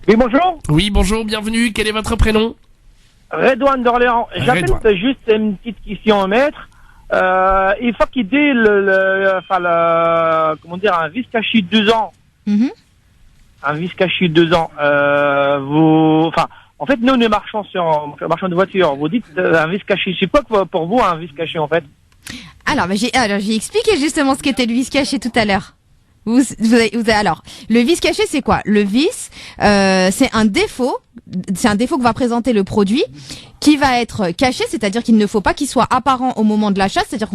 Oui, bonjour. Oui, bonjour, bienvenue. Quel est votre prénom? Redouane d'Orléans. J'appelle Redouane. juste une petite question au maître. Il faut quitter comment dire, un vis caché 2 ans. Un vis caché 2 ans. En fait, nous marchons de voiture. Vous dites un vis caché. C'est quoi pour vous un vis caché en fait? Alors, j'ai expliqué justement ce qu'était le vis caché tout à l'heure. Alors, le vis caché, c'est quoi? Le vis, c'est un défaut que va présenter le produit, qui va être caché, c'est-à-dire qu'il ne faut pas qu'il soit apparent au moment de l'achat, c'est-à-dire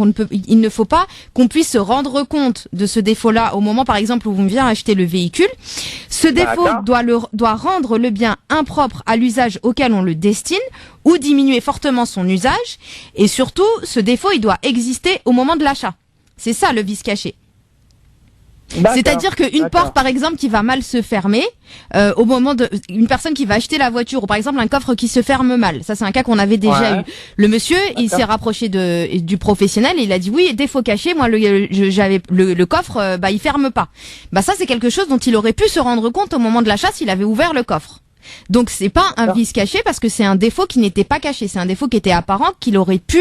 il ne faut pas qu'on puisse se rendre compte de ce défaut-là au moment, par exemple, où vous venez acheter le véhicule. Ce défaut doit rendre le bien impropre à l'usage auquel on le destine, ou diminuer fortement son usage, et surtout, ce défaut, il doit exister au moment de l'achat. C'est ça, le vis caché. C'est-à-dire qu'une porte, par exemple, qui va mal se fermer, au moment une personne qui va acheter la voiture, ou par exemple un coffre qui se ferme mal. Ça, c'est un cas qu'on avait déjà eu. Le monsieur, il s'est rapproché du professionnel et il a dit oui, défaut caché, moi, le coffre, il ferme pas. Ça, c'est quelque chose dont il aurait pu se rendre compte au moment de l'achat s'il avait ouvert le coffre. Donc c'est pas un vis caché parce que c'est un défaut qui n'était pas caché, c'est un défaut qui était apparent qu'il aurait pu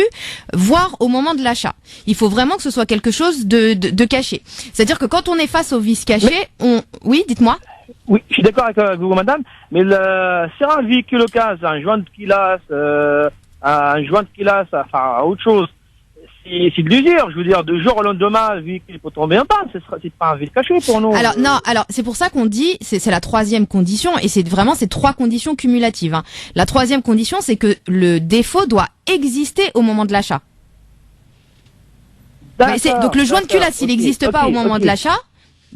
voir au moment de l'achat. Il faut vraiment que ce soit quelque chose de caché. C'est-à-dire que quand on est face au vis caché, oui, dites-moi. Oui, je suis d'accord avec vous, madame, mais sur un véhicule occasion, un joint de culasse, enfin autre chose, c'est de l'usure, je veux dire, de jour au lendemain, le véhicule peut tomber en panne, c'est pas un vis caché pour nous. Alors c'est pour ça qu'on dit, c'est la troisième condition, et c'est vraiment ces 3 conditions cumulatives. Hein. La troisième condition, c'est que le défaut doit exister au moment de l'achat. Donc le joint de culasse, s'il n'existe pas au moment de l'achat,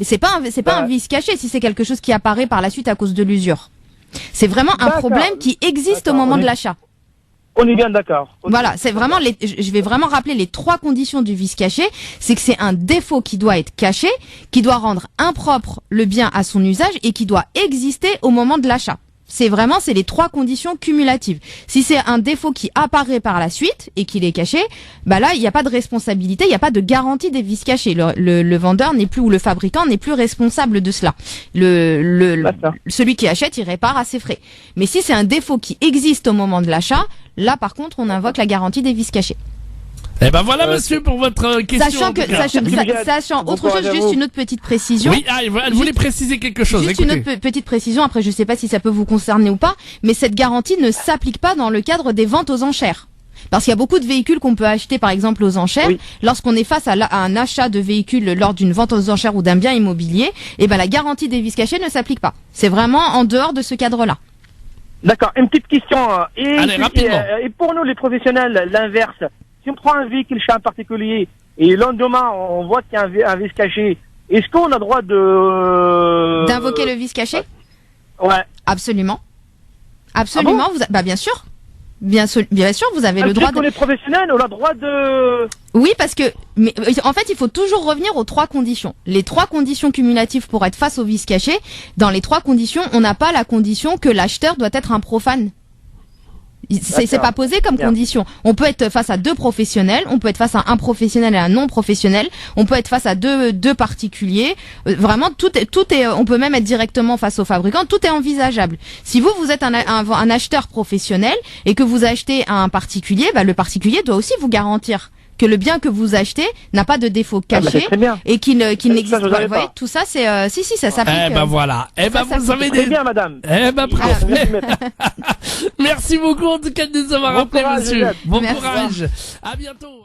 c'est pas un vis caché si c'est quelque chose qui apparaît par la suite à cause de l'usure. C'est vraiment un problème qui existe au moment de l'achat. On est bien d'accord. Voilà, c'est vraiment je vais vraiment rappeler les 3 conditions du vis caché, c'est que c'est un défaut qui doit être caché, qui doit rendre impropre le bien à son usage et qui doit exister au moment de l'achat. C'est les 3 conditions cumulatives. Si c'est un défaut qui apparaît par la suite et qu'il est caché, là, il n'y a pas de responsabilité, il n'y a pas de garantie des vis cachés. Le vendeur n'est plus, ou le fabricant n'est plus responsable de cela. Celui qui achète, il répare à ses frais. Mais si c'est un défaut qui existe au moment de l'achat, là, par contre, on invoque la garantie des vis cachés. Eh ben voilà, monsieur, pour votre question. Sachant autre chose, juste une autre petite précision. Oui, elle voulait préciser quelque chose. Juste une autre petite précision, après je sais pas si ça peut vous concerner ou pas, mais cette garantie ne s'applique pas dans le cadre des ventes aux enchères. Parce qu'il y a beaucoup de véhicules qu'on peut acheter, par exemple, aux enchères. Oui. Lorsqu'on est face à un achat de véhicule lors d'une vente aux enchères ou d'un bien immobilier, la garantie des vis cachés ne s'applique pas. C'est vraiment en dehors de ce cadre-là. D'accord. Une petite question. Allez, rapidement. Et pour nous, les professionnels, l'inverse. Si on prend un véhicule chez un particulier et le lendemain on voit qu'il y a un vis caché, est-ce qu'on a droit d'invoquer le vis caché? Ouais. Absolument. Absolument. Ah bon? Bien sûr. Bien sûr, vous avez le droit de... les professionnels, on a le droit de... Oui, mais en fait, il faut toujours revenir aux 3 conditions. Les 3 conditions cumulatives pour être face au vis caché. Dans les 3 conditions, on n'a pas la condition que l'acheteur doit être un profane. C'est pas posé comme condition. On peut être face à 2 professionnels, on peut être face à un professionnel et un non professionnel, on peut être face à deux particuliers. Vraiment, tout est. On peut même être directement face au fabricant. Tout est envisageable. Si vous êtes un acheteur professionnel et que vous achetez à un particulier, le particulier doit aussi vous garantir que le bien que vous achetez n'a pas de défaut caché et qu'il n'existe pas. Vous voyez, tout ça, c'est si ça s'applique. Voilà. Vous avez très bien, madame. Parfait. Merci beaucoup en tout cas de nous avoir rappelé, monsieur. Bon courage. À bientôt.